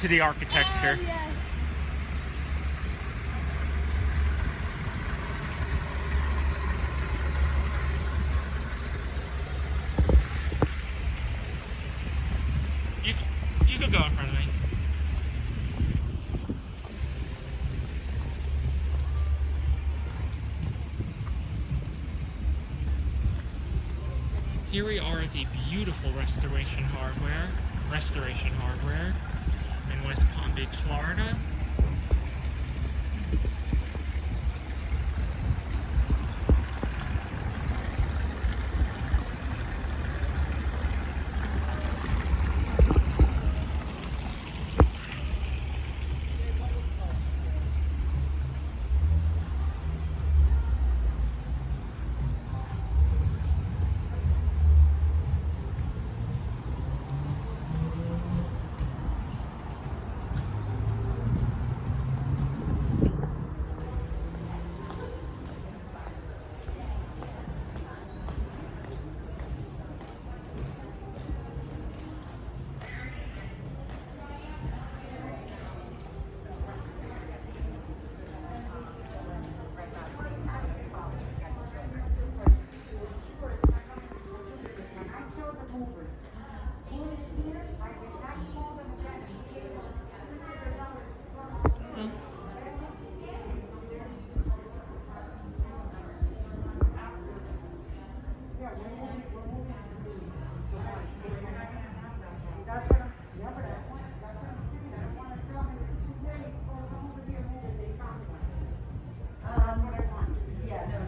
into the architecture. Yes. You could go in front of me. Here we are at the beautiful Restoration Hardware in West Palm Beach, Florida.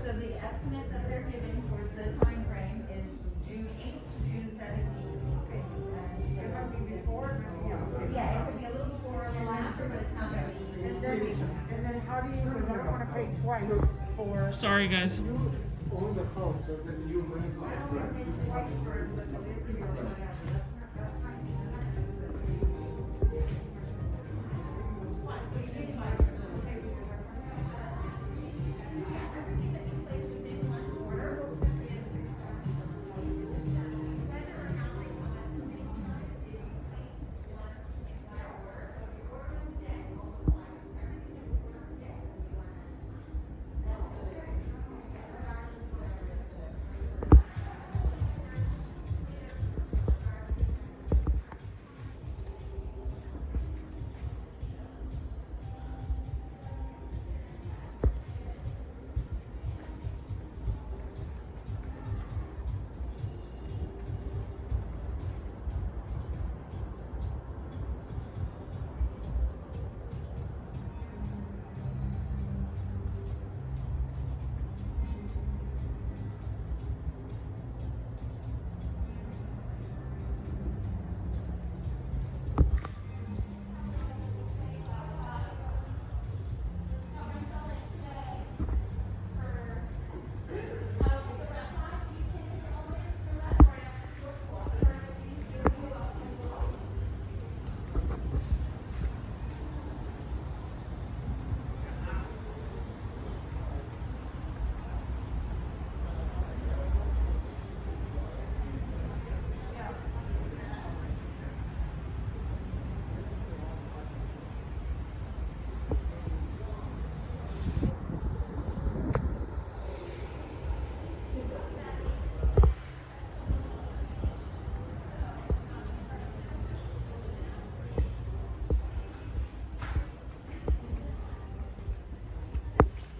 So the estimate that they're giving for the time frame is June 8th to June 17th. Okay. And so it could be before, yeah, it could be a little before or a little after, but it's not gonna be. And then how do you, because I don't wanna pay twice for. Sorry, guys. You own the house, so this you rent I don't wanna pay twice for it, so it could be on my house.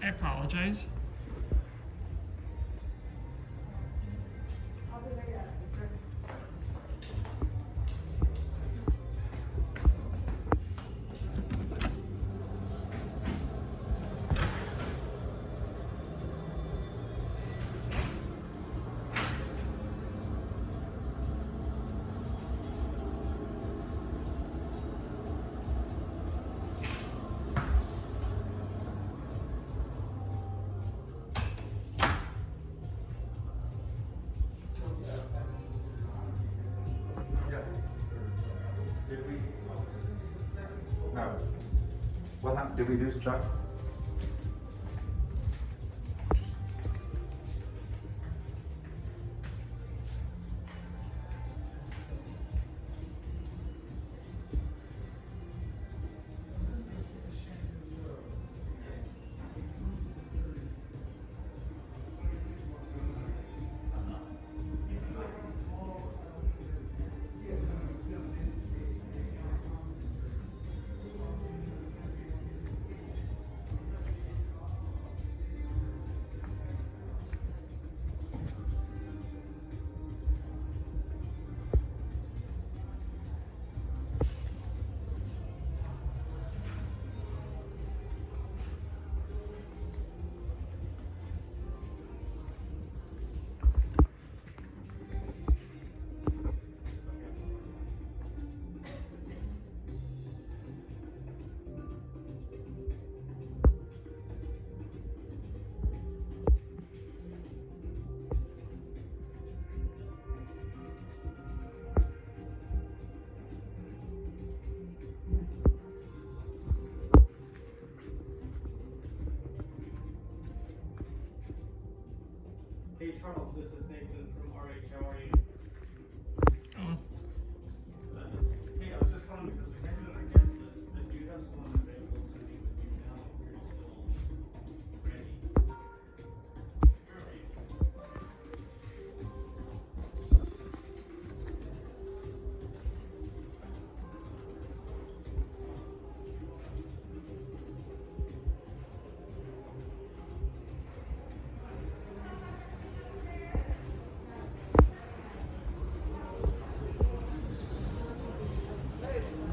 I apologize. No. What happened? Did we lose Chuck? Charles, this is Nathan from RH. How are you? Oh, Hey, I was just calling because we had you on our guest list. I do have someone available to meet with you now if you're still ready.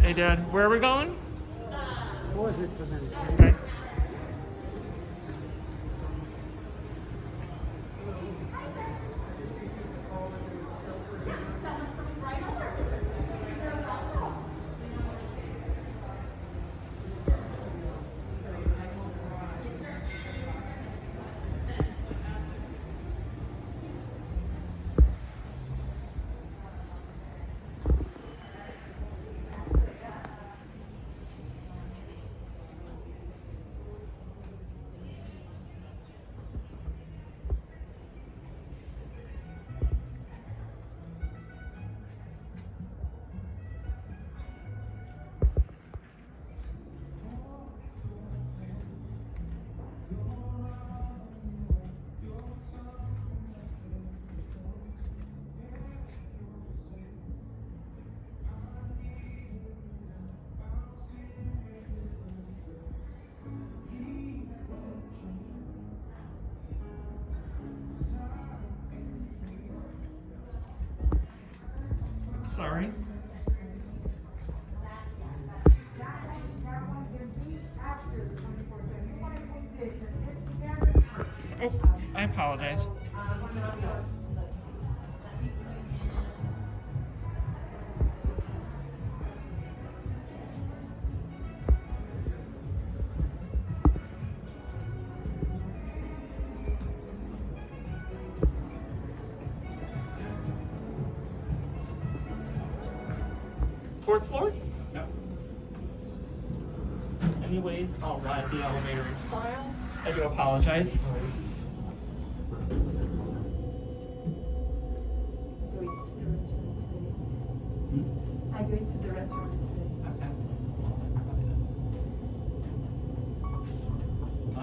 hey, Dad. Where are we going? What was it for them? Okay. Sorry. Oops, I apologize. Fourth floor? No. Anyways, I'll ride the elevator in style. I do apologize. I go into the restaurant today.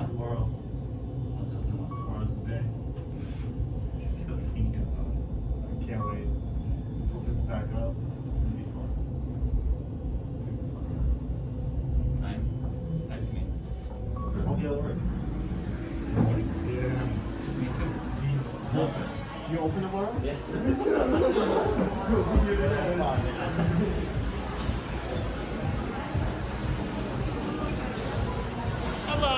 Tomorrow. What's up tomorrow? Tomorrow's the day. Still thinking about it. I can't wait. Hope it's back up. It's gonna be fun. Nice. Nice to meet you. I'll be over. Yeah. Me too. Love it. You open tomorrow? Yeah. Me too. Hello.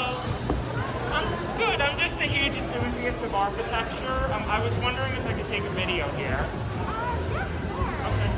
I'm good. I'm just a huge enthusiast of architecture. I was wondering if I could take a video here. Okay.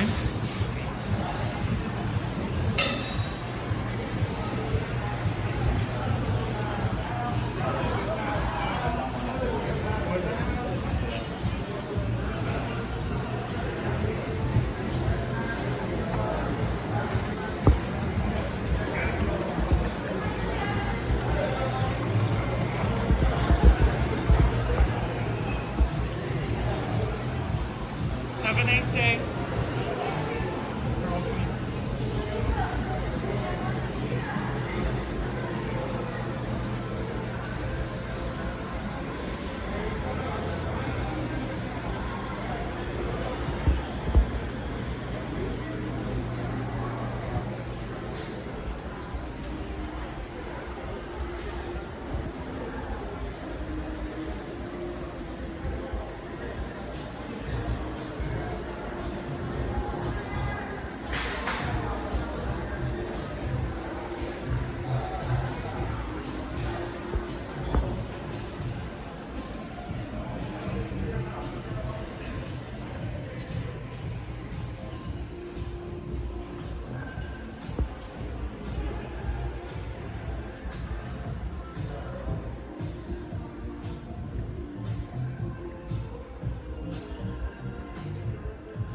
Sorry. Have a nice day.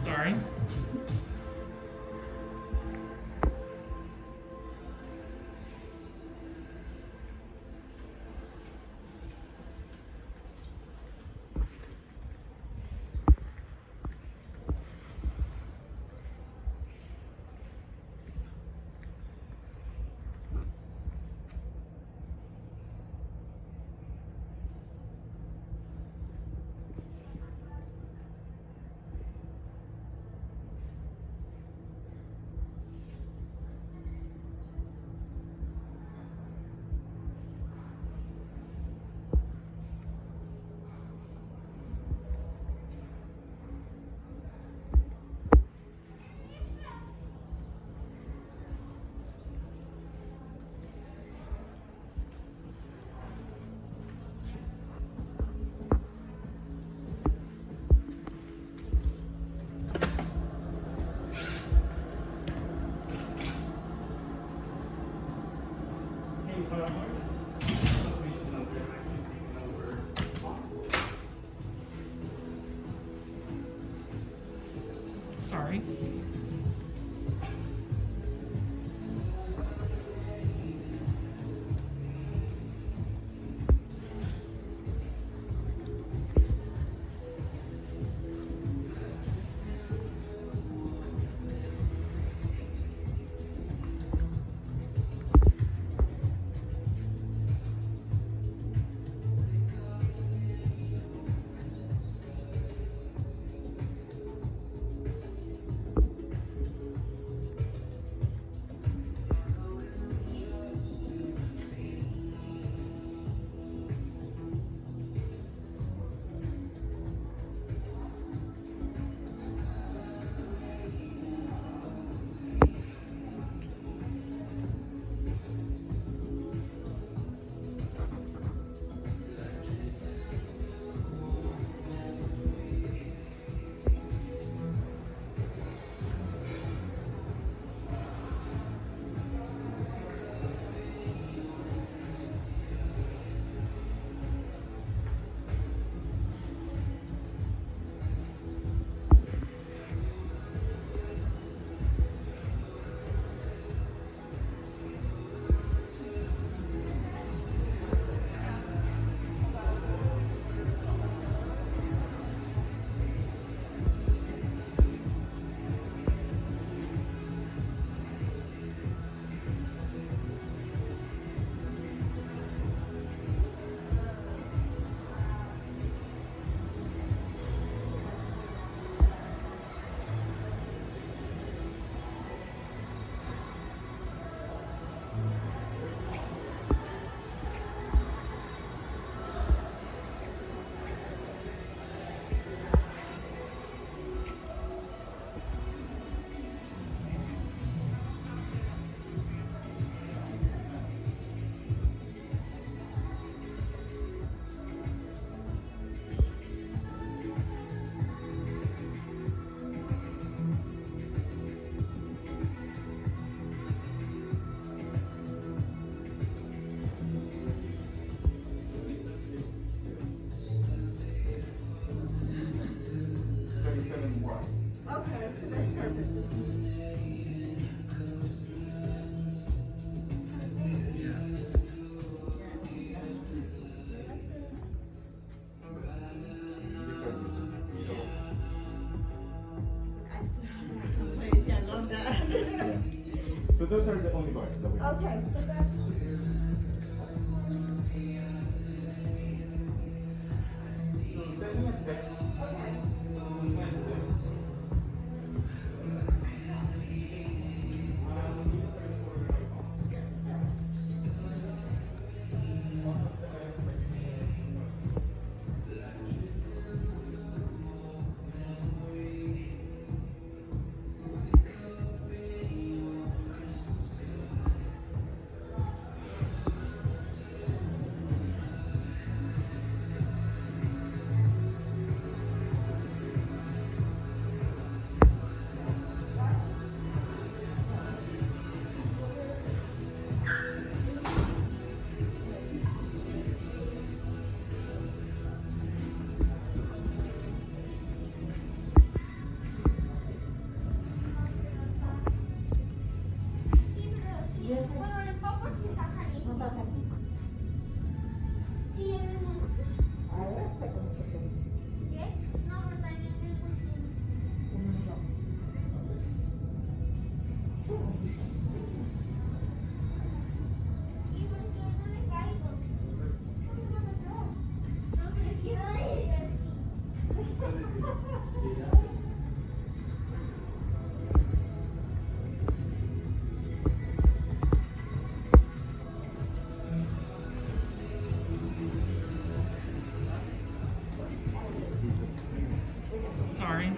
Sorry. Sorry. 7-1. Okay, that's perfect. I still have some place, yeah, I love that. Yeah. So those are the only bars that we have. Okay, so that's. So send me a text. Wednesday. Bueno, el copo sí está caliente. Sí, es muy bueno. ¿Qué? No, pero también me gusta. ¿Y por qué no me caigo? No, pero quiero ir así. Sorry.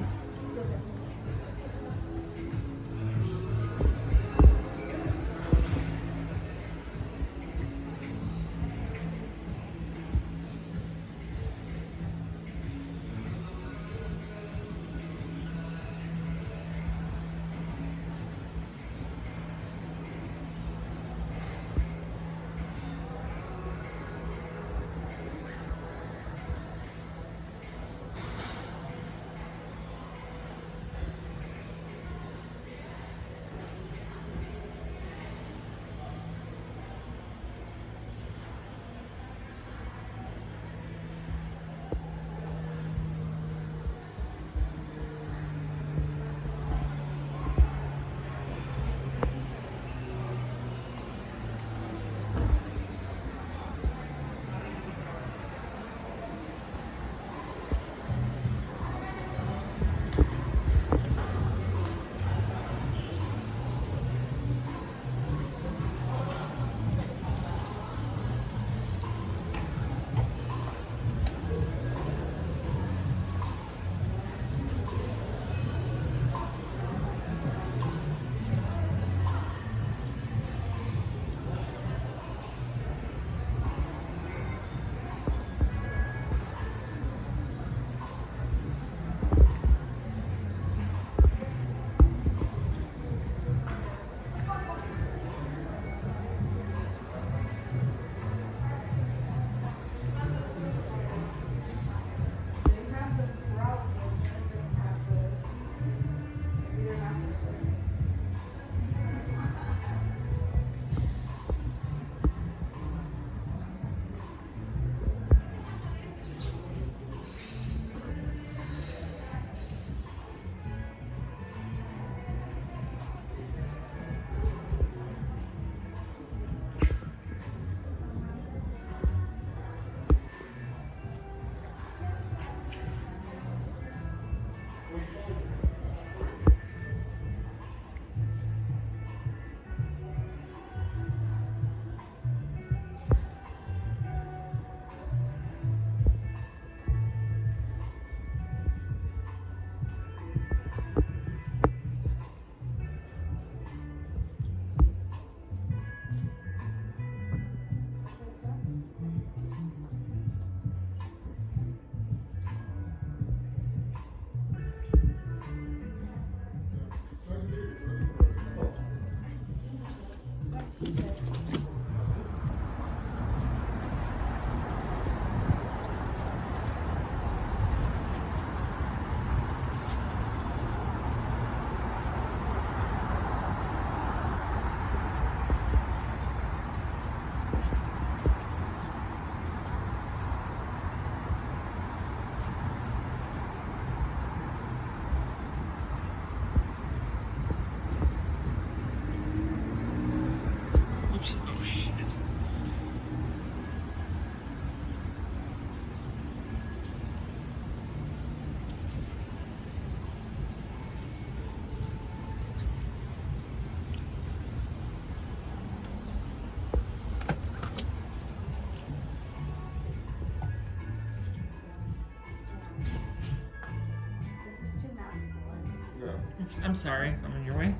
Oops, I'm sorry, I'm in your way.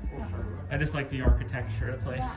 I just like the architecture of the place.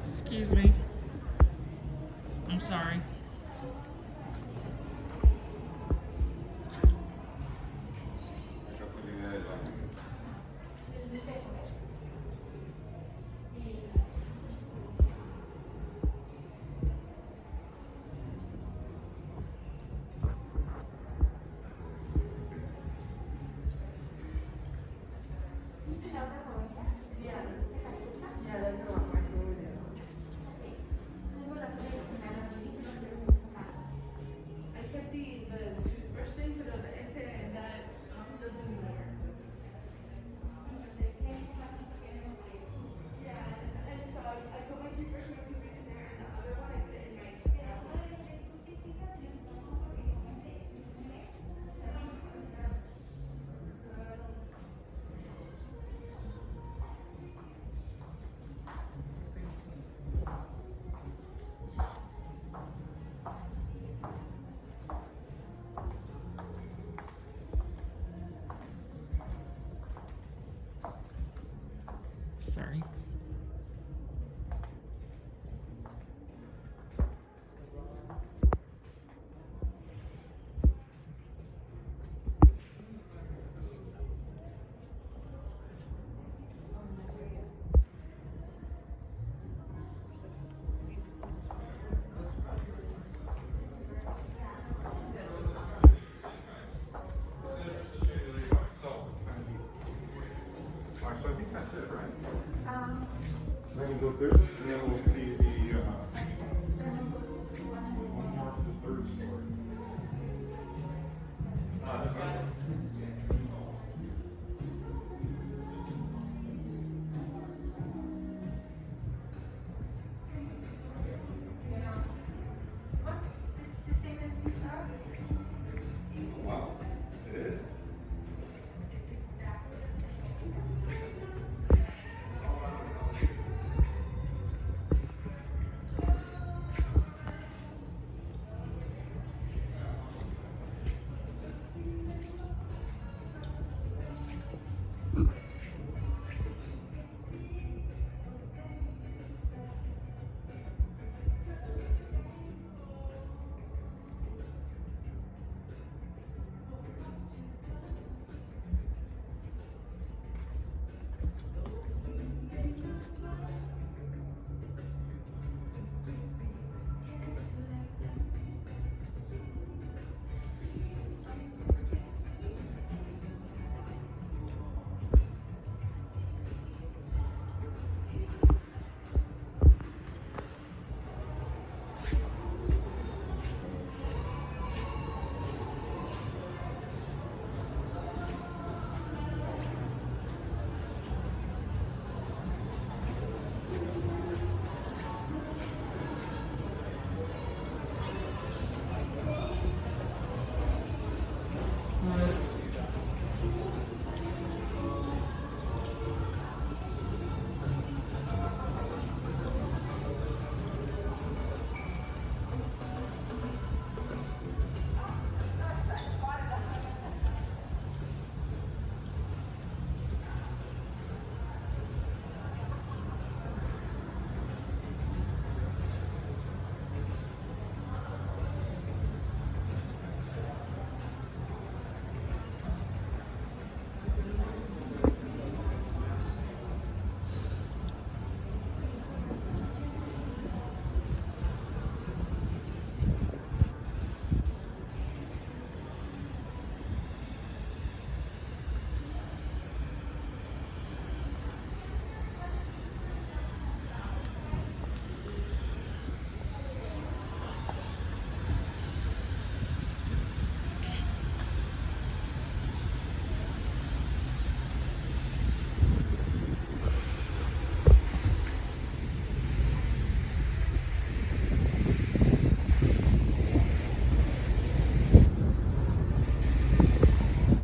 Excuse me. I'm sorry. I kept the toothbrush thing, but the exit and that doesn't even work. Yeah, and so I put my toothbrush in there, and the other one I put it in my. Sorry.